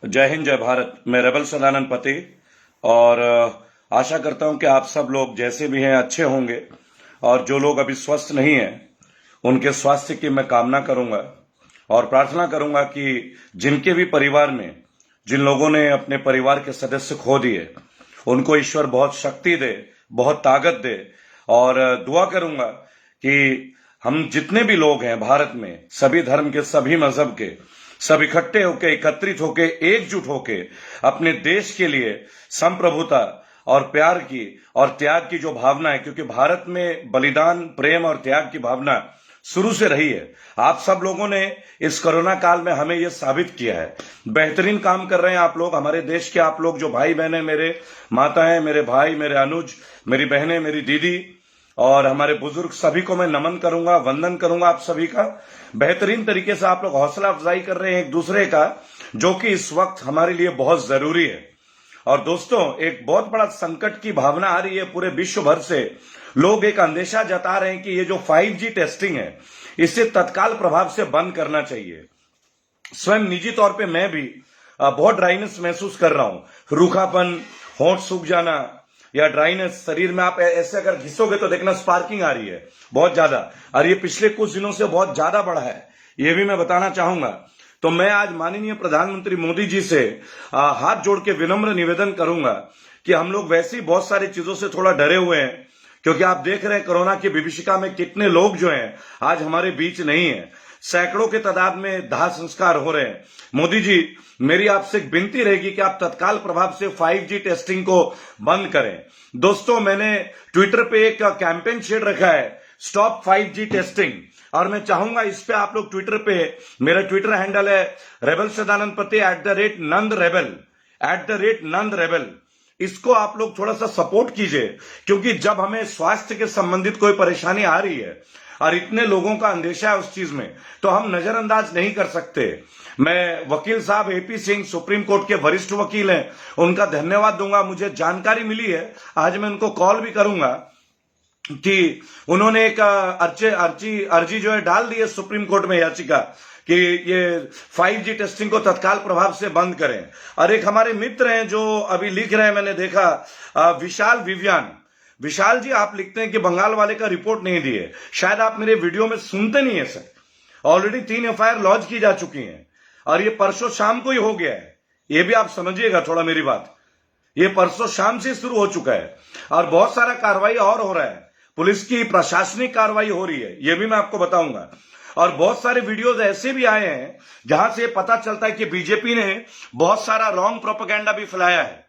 जय हिंद, जय भारत। मैं रेबल सदानंद पति और आशा करता हूं कि आप सब लोग जैसे भी हैं अच्छे होंगे। और जो लोग अभी स्वस्थ नहीं हैं उनके स्वास्थ्य की मैं कामना करूंगा और प्रार्थना करूंगा कि जिनके भी परिवार में जिन लोगों ने अपने परिवार के सदस्य खो दिए उनको ईश्वर बहुत शक्ति दे, बहुत ताकत दे। और दुआ करूंगा कि हम जितने भी लोग हैं भारत में, सभी धर्म के, सभी मजहब के, सब इकट्ठे होके, एकत्रित होके, एकजुट होके अपने देश के लिए संप्रभुता और प्यार की और त्याग की जो भावना है, क्योंकि भारत में बलिदान, प्रेम और त्याग की भावना शुरू से रही है। आप सब लोगों ने इस कोरोना काल में हमें यह साबित किया है। बेहतरीन काम कर रहे हैं आप लोग, हमारे देश के आप लोग, जो भाई बहन है, मेरे माताएं, मेरे भाई, मेरे अनुज, मेरी बहनें, मेरी दीदी और हमारे बुजुर्ग, सभी को मैं नमन करूंगा, वंदन करूंगा आप सभी का। बेहतरीन तरीके से आप लोग हौसला अफजाई कर रहे हैं एक दूसरे का, जो कि इस वक्त हमारे लिए बहुत जरूरी है। और दोस्तों, एक बहुत बड़ा संकट की भावना आ रही है पूरे विश्व भर से। लोग एक अंदेशा जता रहे हैं कि ये जो 5G टेस्टिंग है इसे तत्काल प्रभाव से बंद करना चाहिए। स्वयं निजी तौर पे मैं भी बहुत ड्राइनेस महसूस कर रहा हूं, रूखापन, होंठ सूख जाना या ड्राइनेस शरीर में। आप ऐसे अगर घिसोगे तो देखना स्पार्किंग आ रही है बहुत ज्यादा, और ये पिछले कुछ दिनों से बहुत ज्यादा बढ़ा है, ये भी मैं बताना चाहूंगा। तो मैं आज माननीय प्रधानमंत्री मोदी जी से हाथ जोड़ के विनम्र निवेदन करूंगा कि हम लोग वैसे ही बहुत सारी चीजों से थोड़ा डरे हुए हैं, क्योंकि आप देख रहे हैं कोरोना की विभीषिका में कितने लोग जो हैं आज हमारे बीच नहीं है। सैकड़ों के तादाद में दाह संस्कार हो रहे हैं। मोदी जी, मेरी आपसे एक विनती रहेगी कि आप तत्काल प्रभाव से 5G टेस्टिंग को बंद करें। दोस्तों, मैंने ट्विटर पे एक कैंपेन छेड़ रखा है, स्टॉप 5G टेस्टिंग, और मैं चाहूंगा इस पे आप लोग ट्विटर पे, मेरा ट्विटर हैंडल है रेबल सदानंद पति @नंद रेबल। इसको आप लोग थोड़ा सा सपोर्ट कीजिए, क्योंकि जब हमें स्वास्थ्य के संबंधित कोई परेशानी आ रही है और इतने लोगों का अंदेशा है उस चीज में, तो हम नजरअंदाज नहीं कर सकते। मैं वकील साहब AP सिंह, सुप्रीम कोर्ट के वरिष्ठ वकील हैं, उनका धन्यवाद दूंगा। मुझे जानकारी मिली है, आज मैं उनको कॉल भी करूंगा, कि उन्होंने एक अर्जी जो है डाल दी है सुप्रीम कोर्ट में, याचिका, कि ये 5G टेस्टिंग को तत्काल प्रभाव से बंद करें। और एक हमारे मित्र हैं जो अभी लिख रहे हैं, मैंने देखा, विशाल जी, आप लिखते हैं कि बंगाल वाले का रिपोर्ट नहीं दिए। शायद आप मेरे वीडियो में सुनते नहीं है सर। ऑलरेडी 3 FIR लॉन्च की जा चुकी हैं और ये परसों शाम को ही हो गया है। ये भी आप समझिएगा थोड़ा मेरी बात, ये परसों शाम से शुरू हो चुका है और बहुत सारा कार्रवाई और हो रहा है। पुलिस की प्रशासनिक कार्रवाई हो रही है, ये भी मैं आपको बताऊंगा। और बहुत सारे वीडियोज ऐसे भी आए हैं जहां से पता चलता है कि बीजेपी ने बहुत सारा रॉन्ग प्रोपेगेंडा भी फैलाया है,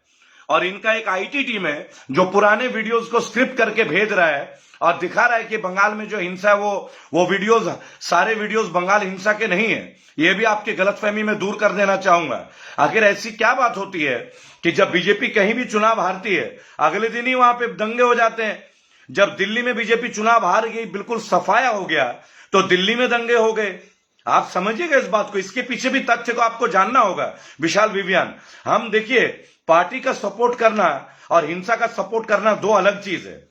और इनका एक IT टीम है जो पुराने वीडियोज को स्क्रिप्ट करके भेज रहा है और दिखा रहा है कि बंगाल में जो हिंसा है वो वीडियोज, सारे वीडियोज बंगाल हिंसा के नहीं है। ये भी आपकी गलतफहमी में दूर कर देना चाहूंगा। आखिर ऐसी क्या बात होती है कि जब बीजेपी कहीं भी चुनाव हारती है, अगले दिन ही वहां पे दंगे हो जाते हैं। जब दिल्ली में बीजेपी चुनाव हार गई, बिल्कुल सफाया हो गया, तो दिल्ली में दंगे हो गए। आप समझिएगा इस बात को, इसके पीछे भी तथ्य को आपको जानना होगा। विशाल विवियान, हम देखिए, पार्टी का सपोर्ट करना और हिंसा का सपोर्ट करना दो अलग चीज है,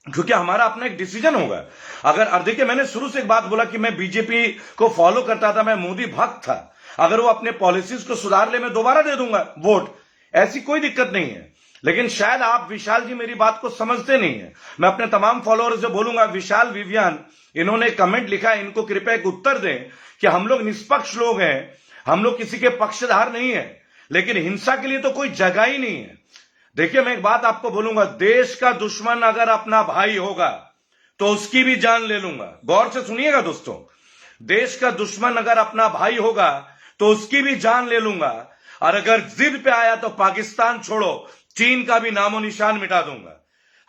क्योंकि हमारा अपना एक डिसीजन होगा। अगर देखिए, मैंने शुरू से एक बात बोला कि मैं बीजेपी को फॉलो करता था, मैं मोदी भक्त था। अगर वो अपने पॉलिसीज को सुधार ले, मैं दोबारा दे दूंगा वोट, ऐसी कोई दिक्कत नहीं है। लेकिन शायद आप, विशाल जी, मेरी बात को समझते नहीं है। मैं अपने तमाम फॉलोअर्स से बोलूंगा, विशाल विवियान, इन्होंने कमेंट लिखा है, इनको कृपया एक उत्तर दें कि हम लोग निष्पक्ष लोग हैं, हम लोग किसी के पक्षधार नहीं है, लेकिन हिंसा के लिए तो कोई जगह ही नहीं है। देखिए, मैं एक बात आपको बोलूंगा, देश का दुश्मन अगर अपना भाई होगा तो उसकी भी जान ले लूंगा। गौर से सुनिएगा दोस्तों, देश का दुश्मन अगर अपना भाई होगा तो उसकी भी जान ले लूंगा, और अगर जिद पे आया तो पाकिस्तान छोड़ो, चीन का भी नामो निशान मिटा दूंगा।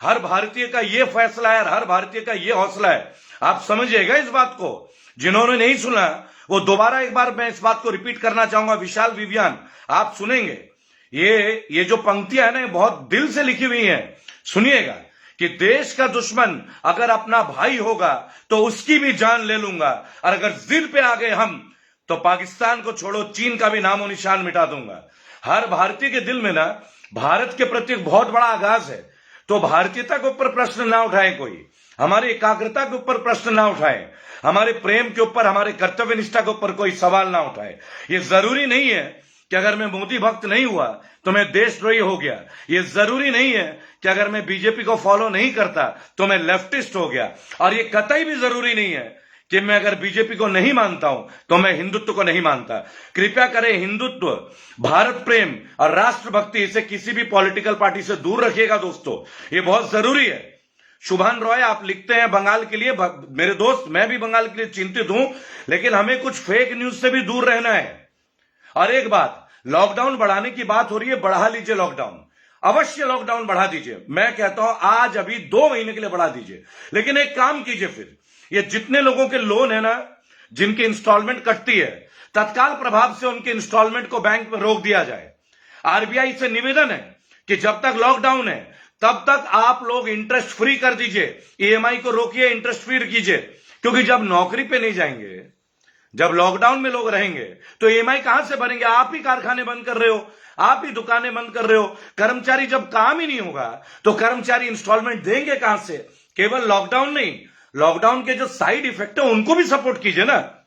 हर भारतीय का यह फैसला है और हर भारतीय का यह हौसला है। आप समझिएगा इस बात को। जिन्होंने नहीं सुना वो दोबारा एक बार मैं इस बात को रिपीट करना चाहूंगा। विशाल विवियान, आप सुनेंगे, ये जो पंक्तियां है ना, ये बहुत दिल से लिखी हुई हैं। सुनिएगा कि देश का दुश्मन अगर अपना भाई होगा तो उसकी भी जान ले लूंगा, और अगर जिद पे आ गए हम तो पाकिस्तान को छोड़ो, चीन का भी नामो निशान मिटा दूंगा। हर भारतीय के दिल में ना भारत के प्रति बहुत बड़ा आगाज है, तो भारतीयता के ऊपर प्रश्न ना उठाए कोई, हमारी एकाग्रता के ऊपर प्रश्न ना उठाए, हमारे प्रेम के ऊपर, हमारे कर्तव्य निष्ठा के ऊपर कोई सवाल ना उठाए। ये जरूरी नहीं है कि अगर मैं मोदी भक्त नहीं हुआ तो मैं देशद्रोही हो गया। ये जरूरी नहीं है कि अगर मैं बीजेपी को फॉलो नहीं करता तो मैं लेफ्टिस्ट हो गया। और ये कतई भी जरूरी नहीं है कि मैं अगर बीजेपी को नहीं मानता हूं तो मैं हिंदुत्व को नहीं मानता। कृपया करें, हिंदुत्व, भारत प्रेम और राष्ट्रभक्ति, इसे किसी भी पॉलिटिकल पार्टी से दूर रखिएगा दोस्तों, ये बहुत जरूरी है। शुभान रॉय आप लिखते हैं बंगाल के लिए, मेरे दोस्त मैं भी बंगाल के लिए चिंतित हूं, लेकिन हमें कुछ फेक न्यूज से भी दूर रहना है। और एक बात, लॉकडाउन बढ़ाने की बात हो रही है, बढ़ा लीजिए लॉकडाउन, अवश्य लॉकडाउन बढ़ा दीजिए। मैं कहता हूं आज अभी 2 महीने के लिए बढ़ा दीजिए, लेकिन एक काम कीजिए, फिर ये जितने लोगों के लोन है ना, जिनकी इंस्टॉलमेंट कटती है, तत्काल प्रभाव से उनके इंस्टॉलमेंट को बैंक में रोक दिया जाए। आरबीआई से निवेदन है कि जब तक लॉकडाउन है तब तक आप लोग इंटरेस्ट फ्री कर दीजिए, ईएमआई को रोकिए, इंटरेस्ट फ्री कीजिए, क्योंकि जब नौकरी पे नहीं जाएंगे, जब लॉकडाउन में लोग रहेंगे तो ईएमआई कहां से भरेंगे? आप ही कारखाने बंद कर रहे हो, आप ही दुकानें बंद कर रहे हो, कर्मचारी जब काम ही नहीं होगा तो कर्मचारी इंस्टॉलमेंट देंगे कहां से? केवल लॉकडाउन नहीं, लॉकडाउन के जो साइड इफेक्ट है उनको भी सपोर्ट कीजिए ना।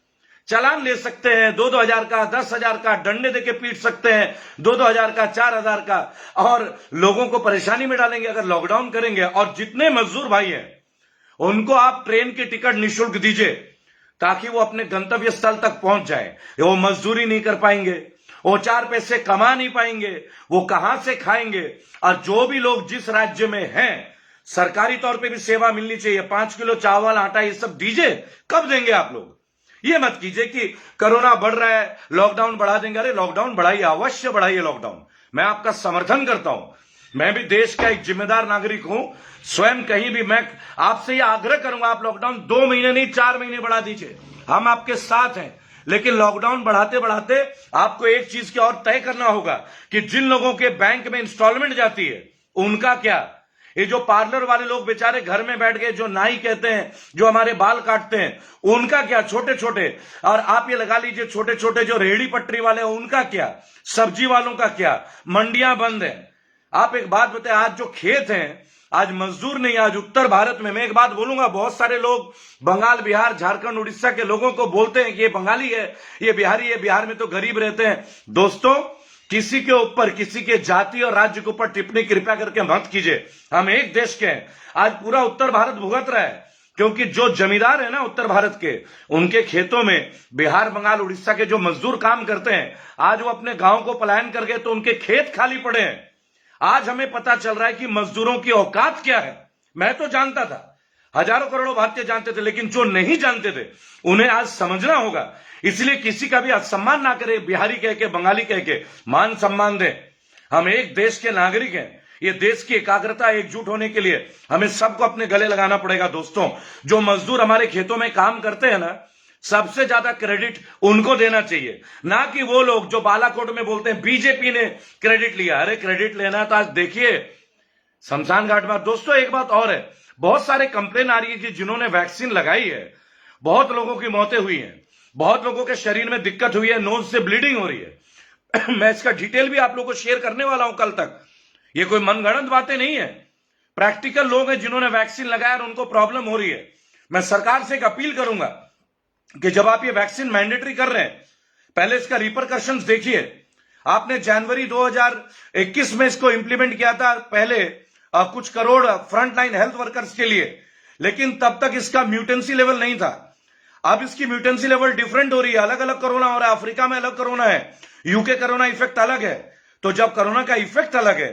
चालान ले सकते हैं 2-2 हजार का, 10 हजार का, डंडे देके पीट सकते हैं 2-2 हजार का, 4 हजार का, और लोगों को परेशानी में डालेंगे अगर लॉकडाउन करेंगे। और जितने मजदूर भाई हैं उनको आप ट्रेन की टिकट निःशुल्क दीजिए ताकि वो अपने गंतव्य स्थल तक पहुंच जाए। वो मजदूरी नहीं कर पाएंगे, वो 4 पैसे कमा नहीं पाएंगे, वो कहां से खाएंगे? और जो भी लोग जिस राज्य में हैं, सरकारी तौर पे भी सेवा मिलनी चाहिए। 5 किलो चावल, आटा, ये सब दीजिए। कब देंगे आप लोग? ये मत कीजिए कि कोरोना बढ़ रहा है लॉकडाउन बढ़ा देंगे। अरे लॉकडाउन बढ़ाइए, अवश्य बढ़ाइए लॉकडाउन, मैं आपका समर्थन करता हूं। मैं भी देश का एक जिम्मेदार नागरिक हूं, स्वयं कहीं भी मैं आपसे यह आग्रह करूंगा, आप लॉकडाउन 2 महीने नहीं 4 महीने बढ़ा दीजिए, हम आपके साथ हैं। लेकिन लॉकडाउन बढ़ाते बढ़ाते आपको एक चीज की और तय करना होगा कि जिन लोगों के बैंक में इंस्टॉलमेंट जाती है उनका क्या? ये जो पार्लर वाले लोग बेचारे घर में बैठ गए, जो नाई कहते हैं, जो हमारे बाल काटते हैं, उनका क्या? छोटे छोटे, और आप ये लगा लीजिए छोटे छोटे जो रेहड़ी पटरी वाले हैं उनका क्या? सब्जी वालों का क्या? मंडियां बंद हैं। आप एक बात बताएं, आज जो खेत हैं, आज मजदूर नहीं, आज उत्तर भारत में, मैं एक बात बोलूंगा, बहुत सारे लोग बंगाल, बिहार, झारखंड, उड़ीसा के लोगों को बोलते हैं कि ये बंगाली है, ये बिहारी है, बिहार में तो गरीब रहते हैं। दोस्तों, किसी के ऊपर, किसी के जाति और राज्य के ऊपर टिप्पणी कृपया करके मत कीजिए। हम एक देश के हैं। आज पूरा उत्तर भारत भुगत रहा है, क्योंकि जो जमींदार है ना उत्तर भारत के, उनके खेतों में बिहार, बंगाल, उड़ीसा के जो मजदूर काम करते हैं, आज वो अपने गांव को पलायन कर गए तो उनके खेत खाली पड़े हैं। आज हमें पता चल रहा है कि मजदूरों की औकात क्या है। मैं तो जानता था, हजारों करोड़ों भारतीय जानते थे, लेकिन जो नहीं जानते थे उन्हें आज समझना होगा। इसलिए किसी का भी असम्मान ना करे, बिहारी कह के, बंगाली कह के, मान सम्मान दें। हम एक देश के नागरिक हैं। ये देश की एकाग्रता, एकजुट होने के लिए हमें सबको अपने गले लगाना पड़ेगा। दोस्तों, जो मजदूर हमारे खेतों में काम करते हैं ना, सबसे ज्यादा क्रेडिट उनको देना चाहिए, ना कि वो लोग जो बालाकोट में बोलते हैं बीजेपी ने क्रेडिट लिया। अरे क्रेडिट लेना है तो आज देखिए शमशान घाट में। दोस्तों, एक बात और है, बहुत सारे कंप्लेन आ रही है कि जिन्होंने वैक्सीन लगाई है, बहुत लोगों की मौतें हुई हैं, बहुत लोगों के शरीर में दिक्कत हुई है, नोज से ब्लीडिंग हो रही है। मैं इसका डिटेल भी आप लोगों को शेयर करने वाला हूं कल तक। ये कोई मनगढ़ंत बातें नहीं है, प्रैक्टिकल लोग हैं जिन्होंने वैक्सीन लगाया और उनको प्रॉब्लम हो रही है। मैं सरकार से एक अपील करूंगा कि जब आप ये वैक्सीन मैंडेटरी कर रहे हैं, पहले इसका रिपरकशंस देखिए। आपने जनवरी 2021 में इसको इंप्लीमेंट किया था, पहले कुछ करोड़ फ्रंटलाइन हेल्थ वर्कर्स के लिए, लेकिन तब तक इसका म्यूटेंसी लेवल नहीं था। अब इसकी म्यूटेंसी लेवल डिफरेंट हो रही है, अलग अलग कोरोना हो रहा है, अफ्रीका में अलग कोरोना है, यूके कोरोना इफेक्ट अलग है। तो जब कोरोना का इफेक्ट अलग है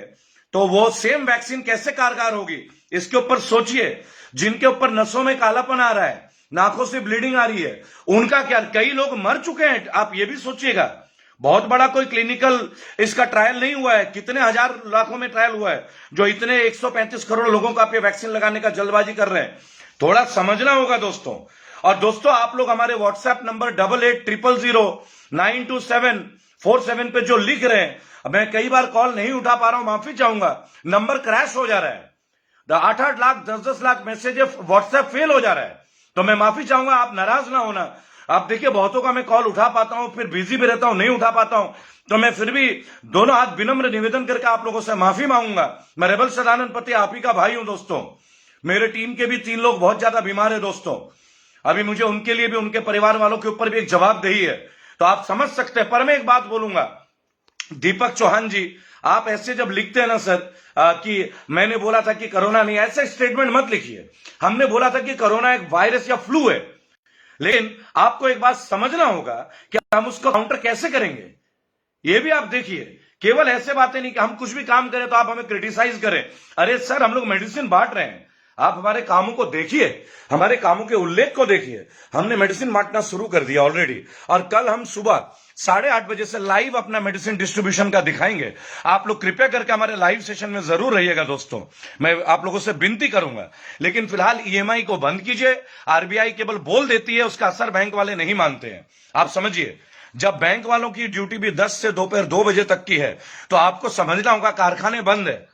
तो वो सेम वैक्सीन कैसे कारगर होगी, इसके ऊपर सोचिए। जिनके ऊपर नसों में कालापन आ रहा है, नाकों से ब्लीडिंग आ रही है, उनका क्या? कई लोग मर चुके हैं, आप ये भी सोचिएगा। बहुत बड़ा कोई क्लिनिकल इसका ट्रायल नहीं हुआ है, कितने हजार लाखों में ट्रायल हुआ है, जो इतने 135 करोड़ लोगों को आप ये वैक्सीन लगाने का जल्दबाजी कर रहे हैं। थोड़ा समझना होगा दोस्तों। और दोस्तों, आप लोग हमारे व्हाट्सएप नंबर 8800092747 पे जो लिख रहे हैं, मैं कई बार कॉल नहीं उठा पा रहा हूं, माफी चाहूंगा, नंबर क्रैश हो जा रहा है, 8-8 lakh 10-10 lakh message WhatsApp fail हो जा रहा है, तो मैं माफी चाहूंगा, आप नाराज ना होना। आप देखिए, बहुतों का मैं कॉल उठा पाता हूं, फिर बिजी भी रहता हूं, नहीं उठा पाता हूं, तो मैं फिर भी दोनों हाथ विनम्र निवेदन करके आप लोगों से माफी मांगूंगा। मैं रेबल सदानंद पति आप ही का भाई हूं दोस्तों। मेरे टीम के भी 3 लोग बहुत ज्यादा बीमार है दोस्तों, अभी मुझे उनके लिए भी, उनके परिवार वालों के ऊपर भी एक जवाबदेही है, तो आप समझ सकते हैं। पर मैं एक बात बोलूंगा, दीपक चौहान जी, आप ऐसे जब लिखते हैं ना सर कि मैंने बोला था कि कोरोना नहीं, ऐसे स्टेटमेंट मत लिखिए। हमने बोला था कि कोरोना एक वायरस या फ्लू है, लेकिन आपको एक बात समझना होगा कि हम उसको काउंटर कैसे करेंगे, ये भी आप देखिए। केवल ऐसे बातें नहीं कि हम कुछ भी काम करें तो आप हमें क्रिटिसाइज करें। अरे सर, हम लोग मेडिसिन बांट रहे हैं, आप हमारे कामों को देखिए, हमारे कामों के उल्लेख को देखिए। हमने मेडिसिन बांटना शुरू कर दिया ऑलरेडी, और कल हम सुबह 8:30 बजे से लाइव अपना मेडिसिन डिस्ट्रीब्यूशन का दिखाएंगे। आप लोग कृपया करके हमारे लाइव सेशन में जरूर रहिएगा दोस्तों, मैं आप लोगों से विनती करूंगा। लेकिन फिलहाल ईएमआई को बंद कीजिए। आरबीआई केवल बोल देती है, उसका असर बैंक वाले नहीं मानते हैं। आप समझिए, जब बैंक वालों की ड्यूटी भी 10 से दोपहर 2 बजे तक की है, तो आपको समझना होगा कारखाने बंद है,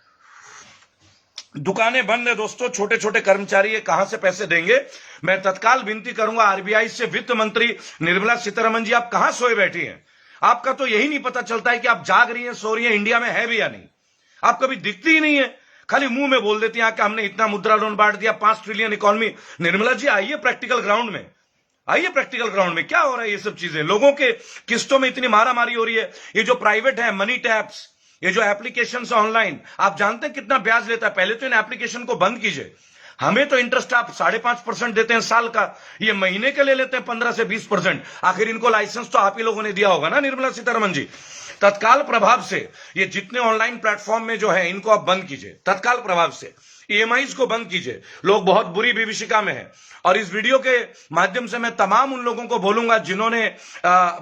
दुकानें बंद है दोस्तों, छोटे छोटे कर्मचारी ये कहां से पैसे देंगे। मैं तत्काल विनती करूंगा आरबीआई से, वित्त मंत्री निर्मला सीतारमण जी, आप कहां सोए बैठी हैं? आपका तो यही नहीं पता चलता है कि आप जाग रही हैं, सो रही हैं, इंडिया में है भी या नहीं। आप कभी दिखती ही नहीं है, खाली मुंह में बोल देती हैं कि हमने इतना मुद्रा लोन बांट दिया, 5 ट्रिलियन इकोनॉमी। निर्मला जी, आइए प्रैक्टिकल ग्राउंड में, आइए प्रैक्टिकल ग्राउंड में। क्या हो रहा है ये सब चीजें? लोगों के किस्तों में इतनी मारामारी हो रही है। ये जो प्राइवेट है, मनी टैप्स, ये जो एप्लीकेशन है ऑनलाइन, आप जानते हैं कितना ब्याज लेता है? पहले तो इन एप्लीकेशन को बंद कीजिए। हमें तो इंटरेस्ट आप 5.5% देते हैं साल का, ये महीने के ले लेते हैं 15 से 20%। आखिर इनको लाइसेंस तो आप ही लोगों ने दिया होगा ना, निर्मला सीतारमण जी। तत्काल प्रभाव से ये जितने ऑनलाइन प्लेटफॉर्म में जो है, इनको आप बंद कीजिए तत्काल प्रभाव से। ईएमआईज को बंद कीजिए। लोग बहुत बुरी विभीषिका में हैं, और इस वीडियो के माध्यम से मैं तमाम उन लोगों को बोलूंगा जिन्होंने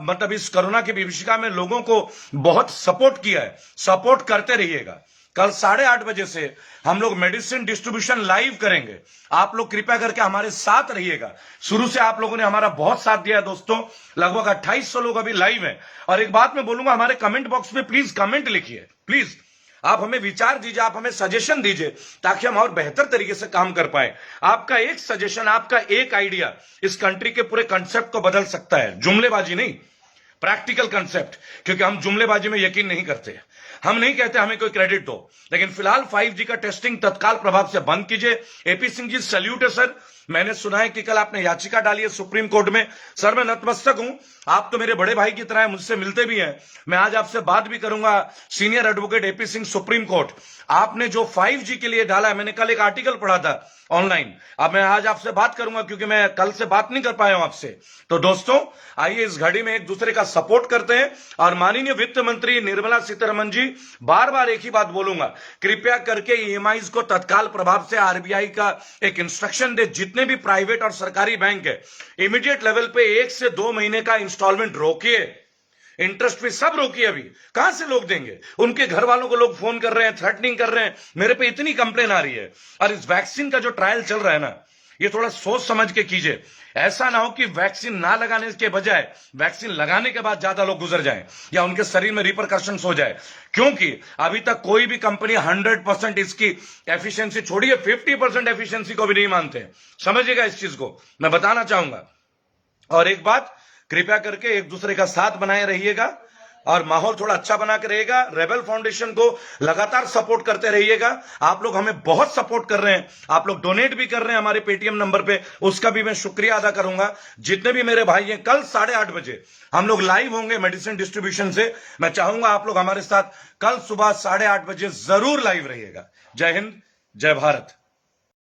मतलब इस कोरोना की विभीषिका में लोगों को बहुत सपोर्ट किया है, सपोर्ट करते रहिएगा। कल 8:30 बजे से हम लोग मेडिसिन डिस्ट्रीब्यूशन लाइव करेंगे। आप लोग कृपया करके हमारे साथ रहिएगा। शुरू से आप लोगों ने हमारा बहुत साथ दिया है दोस्तों, लगभग 2800 लोग अभी लाइव हैं। और एक बात मैं बोलूंगा, हमारे कमेंट बॉक्स में प्लीज कमेंट लिखिए, प्लीज आप हमें विचार दीजिए, आप हमें सजेशन दीजिए, ताकि हम और बेहतर तरीके से काम कर पाए। आपका एक सजेशन, आपका एक आइडिया इस कंट्री के पूरे कंसेप्ट को बदल सकता है। जुमलेबाजी नहीं, प्रैक्टिकल कंसेप्ट, क्योंकि हम जुमलेबाजी में यकीन नहीं करते। हम नहीं कहते हमें कोई क्रेडिट दो, लेकिन फिलहाल 5G का टेस्टिंग तत्काल प्रभाव से बंद कीजिए। एपी सिंह जी, सैल्यूट है सर। मैंने सुना है कि कल आपने याचिका डाली है सुप्रीम कोर्ट में। सर, मैं नतमस्तक हूं, आप तो मेरे बड़े भाई की तरह हैं, मुझसे मिलते भी हैं। मैं आज आपसे बात भी करूंगा। Senior advocate AP Singh, supreme court, आपने जो 5G के लिए डाला है, मैंने कल एक आर्टिकल पढ़ा था ऑनलाइन। अब मैं आज आपसे बात करूंगा, क्योंकि मैं कल से बात नहीं कर पाया हूं आपसे। तो दोस्तों, आइए इस घड़ी में एक दूसरे का सपोर्ट करते हैं। और माननीय वित्त मंत्री निर्मला सीतारमण जी, बार बार एक ही बात बोलूंगा, कृपया करके ईएमआईज को तत्काल प्रभाव से आरबीआई का एक इंस्ट्रक्शन दे। जितने भी प्राइवेट और सरकारी बैंक है, इमीडिएट लेवल पे 1 से 2 महीने का इंस्टॉलमेंट रोकिए, इंटरेस्ट पे सब रोकिए। अभी कहां से लोग देंगे? उनके घर वालों को लोग फोन कर रहे हैं, थ्रेटनिंग कर रहे हैं। मेरे पे इतनी कंप्लेन आ रही है। और इस वैक्सीन का जो ट्रायल चल रहा है ना, ये थोड़ा सोच समझ के कीजिए। ऐसा ना हो कि वैक्सीन ना लगाने के बजाय वैक्सीन लगाने के बाद ज्यादा लोग गुजर जाएं, या उनके शरीर में रिपरकशंस हो जाए। क्योंकि अभी तक कोई भी कंपनी 100% इसकी एफिशिएंसी, छोड़िए 50% एफिशिएंसी को भी नहीं मानते। समझिएगा इस चीज को, मैं बताना चाहूंगा। और एक बात, कृपया करके एक दूसरे का साथ बनाए रहिएगा, और माहौल थोड़ा अच्छा बना के रहेगा। रेबल फाउंडेशन को लगातार सपोर्ट करते रहिएगा। आप लोग हमें बहुत सपोर्ट कर रहे हैं, आप लोग डोनेट भी कर रहे हैं हमारे पेटीएम नंबर पे, उसका भी मैं शुक्रिया अदा करूंगा। जितने भी मेरे भाई हैं, कल 8:30 बजे हम लोग लाइव होंगे मेडिसिन डिस्ट्रीब्यूशन से। मैं चाहूंगा आप लोग हमारे साथ कल सुबह 8:30 बजे जरूर लाइव रहिएगा। जय हिंद, जय भारत।